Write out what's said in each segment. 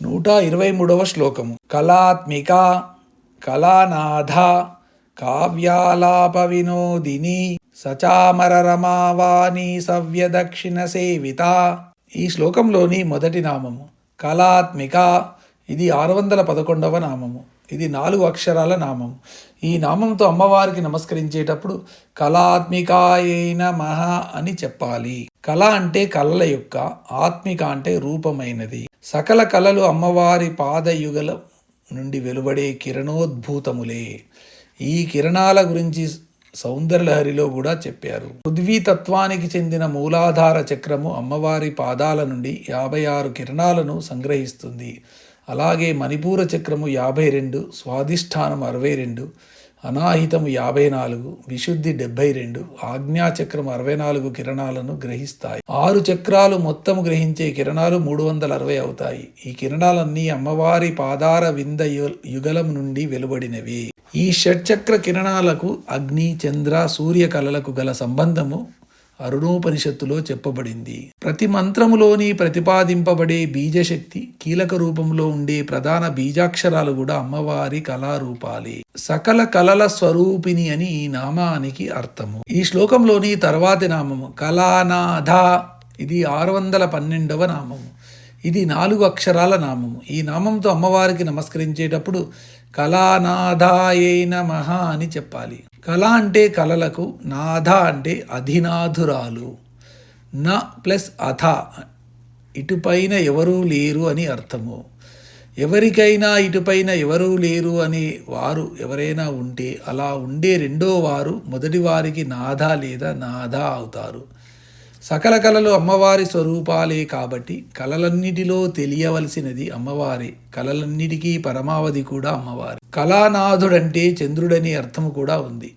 123వ శ్లోకము. కళాత్మిక కళానాథ కావ్యాలాప వినోదిని సచామర రమావాణి సవ్య దక్షిణ సేవిత. ఈ శ్లోకంలోని మొదటి నామము కళాత్మిక. ఇది 611వ నామము. ఇది 4 అక్షరాల నామము. ఈ నామంతో అమ్మవారికి నమస్కరించేటప్పుడు కళాత్మికాయై నమః అని చెప్పాలి. కళ అంటే కళల యొక్క, ఆత్మిక అంటే రూపమైనది. సకల కళలు అమ్మవారి పాదయుగల నుండి వెలువడే కిరణోద్భూతములే. ఈ కిరణాల గురించి సౌందర్యలహరిలో కూడా చెప్పారు. పృథ్వీతత్వానికి చెందిన మూలాధార చక్రము అమ్మవారి పాదాల నుండి 56 కిరణాలను సంగ్రహిస్తుంది. అలాగే మణిపూర చక్రము 52, స్వాధిష్టానం 62, అనాహితము 54, విశుద్ధి 72, ఆజ్ఞాచక్రం 64 కిరణాలను గ్రహిస్తాయి. 6 చక్రాలు మొత్తం గ్రహించే కిరణాలు 360 అవుతాయి. ఈ కిరణాలన్నీ అమ్మవారి పాదార వింద యుగలం నుండి వెలువడినవి. ఈ షట్చక్ర కిరణాలకు అగ్ని, చంద్ర, సూర్య కళలకు గల సంబంధము అరుణోపనిషత్తులో చెప్పబడింది. ప్రతి మంత్రములోని ప్రతిపాదింపబడే బీజశక్తి, కీలక రూపంలో ఉండే ప్రధాన బీజాక్షరాలు కూడా అమ్మవారి కళారూపాలే. సకల కళల స్వరూపిణి అని ఈ నామానికి అర్థము. ఈ శ్లోకంలోని తర్వాతి నామము కళానాథ. ఇది 612వ నామము. ఇది 4 అక్షరాల నామము. ఈ నామంతో అమ్మవారికి నమస్కరించేటప్పుడు కళానాథాయై నమః అని చెప్పాలి. కళ అంటే కళలకు, నాథ అంటే అధినాథురాలు. న ప్లస్ అథ ఇటుపైన ఎవరూ లేరు అని అర్థము. ఎవరికైనా ఇటుపైన ఎవరూ లేరు అనే వారు ఎవరైనా ఉంటే అలా ఉండే రెండో వారు మొదటి వారికి నాథ లేదా నాథ అవుతారు. సకల కళలు అమ్మవారి స్వరూపాలే కాబట్టి కళలన్నిటిలో తెలియవలసినది అమ్మవారి. కళలన్నిటికీ పరమావధి కూడా అమ్మవారి. కళానాథుడంటే చంద్రుడని అర్థము కూడా ఉంది.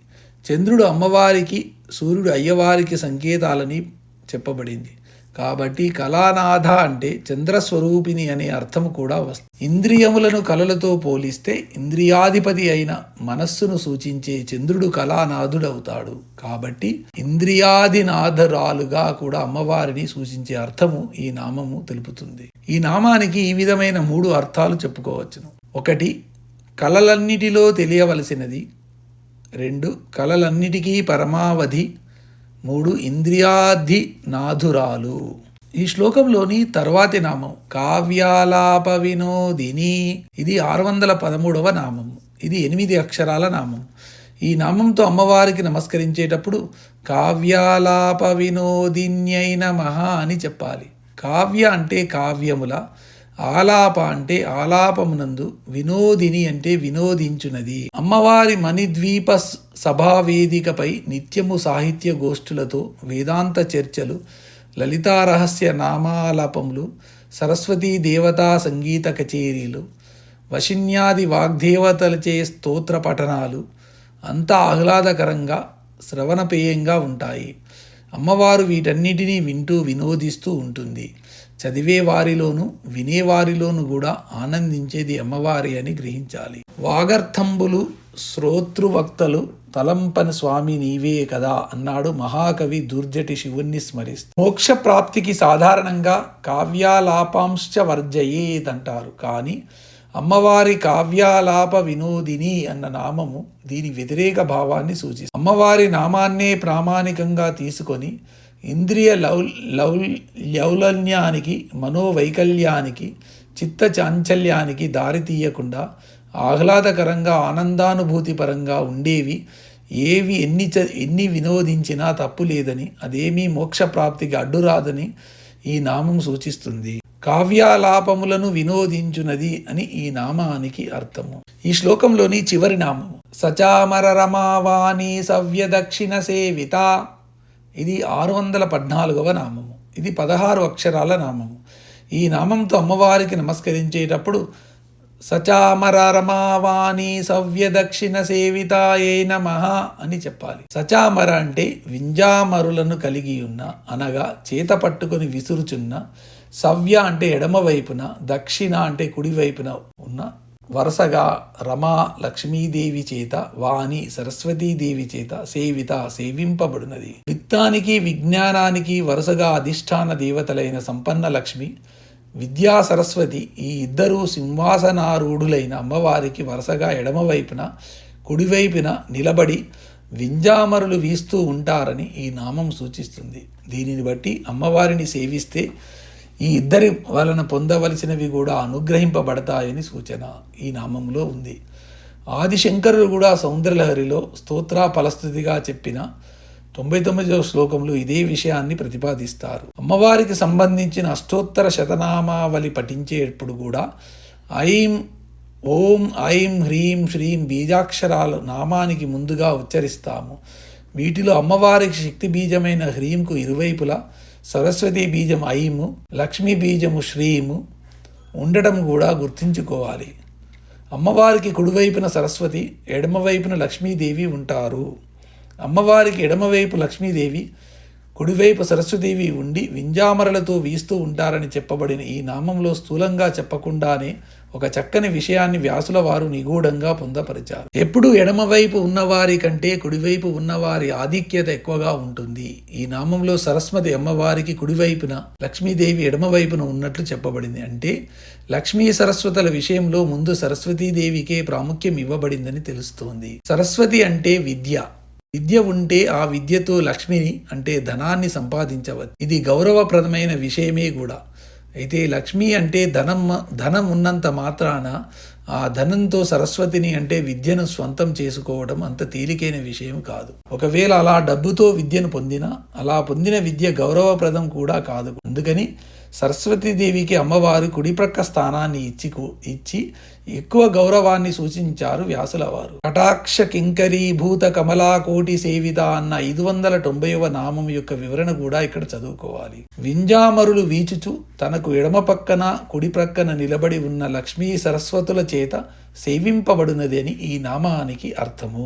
చంద్రుడు అమ్మవారికి, సూర్యుడు అయ్యవారికి సంకేతాలని చెప్పబడింది. కాబట్టి కళానాథ అంటే చంద్రస్వరూపిణి అనే అర్థము కూడా వస్తుంది. ఇంద్రియములను కళలతో పోలిస్తే ఇంద్రియాధిపతి అయిన మనస్సును సూచించే చంద్రుడు కళానాథుడవుతాడు. కాబట్టి ఇంద్రియాధినాథురాలుగా కూడా అమ్మవారిని సూచించే అర్థము ఈ నామము తెలుపుతుంది. ఈ నామానికి ఈ విధమైన 3 అర్థాలు చెప్పుకోవచ్చును. 1 కళలన్నిటిలో తెలియవలసినది. 2 కళలన్నిటికీ పరమావధి. 3 ఇంద్రియాధినాథురాలు. ఈ శ్లోకంలోని తర్వాతి నామం కావ్యాలాప వినోదిని. ఇది 613వ నామము. ఇది 8 అక్షరాల నామం. ఈ నామంతో అమ్మవారికి నమస్కరించేటప్పుడు కావ్యాలాప వినోదిన్యై నమః అని చెప్పాలి. కావ్య అంటే కావ్యముల, ఆలాప అంటే ఆలాపమునందు, వినోదిని అంటే వినోదించునది. అమ్మవారి మణిద్వీప సభావేదికపై నిత్యము సాహిత్య గోష్ఠులతో వేదాంత చర్చలు, లలితారహస్య నామాలాపములు, సరస్వతీ దేవతా సంగీత కచేరీలు, వశిన్యాది వాగ్దేవతలచే స్తోత్ర పఠనాలు అంతా ఆహ్లాదకరంగా శ్రవణపేయంగా ఉంటాయి. అమ్మవారు వీటన్నిటినీ వింటూ వినోదిస్తూ ఉంటుంది. చదివే వారిలోనూ వినేవారిలోనూ కూడా ఆనందించేది అమ్మవారి అని గ్రహించాలి. వాగర్థంబులు శ్రోతృవక్తలు తలంపని స్వామి నీవే కదా అన్నాడు మహాకవి దుర్జటి శివుణ్ణి స్మరిస్తూ. మోక్ష ప్రాప్తికి సాధారణంగా కావ్యాలాపాంశ్చ వర్జయేత్ అంటారు. కానీ అమ్మవారి కావ్యాలాప వినోదిని అన్న నామము దీని వ్యతిరేక భావాన్ని సూచిస్తుంది. అమ్మవారి నామాన్నే ప్రామాణికంగా తీసుకొని ఇంద్రియ లౌలన్యానికి, మనోవైకల్యానికి, చిత్త చాంచల్యానికి దారి తీయకుండా ఆహ్లాదకరంగా, ఆనందానుభూతిపరంగా ఉండేవి ఏవి ఎన్ని వినోదించినా తప్పు లేదని, అదేమీ మోక్షప్రాప్తికి అడ్డురాదని ఈ నామం సూచిస్తుంది. కావ్యాలాపములను వినోదించునది అని ఈ నామానికి అర్థము. ఈ శ్లోకంలోని చివరి నామము సచామర రమావాణి సవ్య దక్షిణ సేవిత. ఇది 614వ నామము. ఇది 16 అక్షరాల నామము. ఈ నామంతో అమ్మవారికి నమస్కరించేటప్పుడు సచామర రమావాణి సవ్య దక్షిణ సేవితాయై నమః అని చెప్పాలి. సచామర అంటే వింజామరులను కలిగి ఉన్న, అనగా చేత పట్టుకొని విసురుచున్న, సవ్య అంటే ఎడమవైపున, దక్షిణ అంటే కుడివైపున ఉన్న, వరుసగా రమా లక్ష్మీదేవి చేత, వాణి సరస్వతీదేవి చేత సేవిత సేవింపబడినది. విత్తానికి విజ్ఞానానికి వరుసగా అధిష్టాన దేవతలైన సంపన్న లక్ష్మి, విద్యా సరస్వతి ఈ ఇద్దరూ సింహాసనారూఢులైన అమ్మవారికి వరుసగా ఎడమవైపున కుడివైపున నిలబడి వింజామరులు వీస్తూ ఉంటారని ఈ నామం సూచిస్తుంది. దీనిని బట్టి అమ్మవారిని సేవిస్తే ఈ ఇద్దరి వలన పొందవలసినవి కూడా అనుగ్రహింపబడతాయని సూచన ఈ నామంలో ఉంది. ఆదిశంకరుడు కూడా సౌందర్యలహరిలో స్తోత్ర ఫలస్థుతిగా చెప్పిన 99వ శ్లోకంలో ఇదే విషయాన్ని ప్రతిపాదిస్తారు. అమ్మవారికి సంబంధించిన అష్టోత్తర శతనామావళి పఠించేటప్పుడు కూడా ఐం, ఓం, ఐం, హ్రీం, శ్రీం బీజాక్షరాలు నామానికి ముందుగా ఉచ్చరిస్తాము. వీటిలో అమ్మవారికి శక్తి బీజమైన హ్రీంకు ఇరువైపులా సరస్వతీ బీజం ఐము, లక్ష్మీ బీజము శ్రీము ఉండడం కూడా గుర్తుంచుకోవాలి. అమ్మవారికి కుడివైపున సరస్వతి, ఎడమవైపున లక్ష్మీదేవి ఉంటారు. అమ్మవారికి ఎడమవైపు లక్ష్మీదేవి, కుడివైపు సరస్వతీదేవి ఉండి వింజామరలతో వీస్తూ ఉంటారని చెప్పబడిన ఈ నామంలో స్థూలంగా చెప్పకుండానే ఒక చక్కని విషయాన్ని వ్యాసుల వారు నిగూఢంగా పొందపరిచారు. ఎప్పుడూ ఎడమవైపు ఉన్నవారి కంటే కుడివైపు ఉన్నవారి ఆధిక్యత ఎక్కువగా ఉంటుంది. ఈ నామంలో సరస్వతి అమ్మవారికి కుడివైపున, లక్ష్మీదేవి ఎడమవైపున ఉన్నట్లు చెప్పబడింది. అంటే లక్ష్మీ సరస్వతుల విషయంలో ముందు సరస్వతీదేవికే ప్రాముఖ్యం ఇవ్వబడిందని తెలుస్తోంది. సరస్వతి అంటే విద్య. విద్య ఉంటే ఆ విద్యతో లక్ష్మిని అంటే ధనాన్ని సంపాదించవచ్చు. ఇది గౌరవప్రదమైన విషయమే కూడా. అయితే లక్ష్మి అంటే ధనం ఉన్నంత మాత్రాన ఆ ధనంతో సరస్వతిని అంటే విద్యను స్వంతం చేసుకోవడం అంత తేలికైన విషయం కాదు. ఒకవేళ అలా డబ్బుతో విద్యను పొందినా అలా పొందిన విద్య గౌరవప్రదం కూడా కాదు. అందుకని సరస్వతీదేవికి అమ్మవారు కుడిప్రక్క స్థానాన్ని ఇచ్చి ఎక్కువ గౌరవాన్ని సూచించారు వ్యాసుల వారు. కటాక్ష కింకరీభూత కమలాకోటి సేవిత అన్న 590వ నామం యొక్క వివరణ కూడా ఇక్కడ చదువుకోవాలి. వింజామరులు వీచుచు తనకు ఎడమ పక్కన కుడి ప్రక్కన నిలబడి ఉన్న లక్ష్మీ సరస్వతుల చేత సేవింపబడినది అని ఈ నామానికి అర్థము.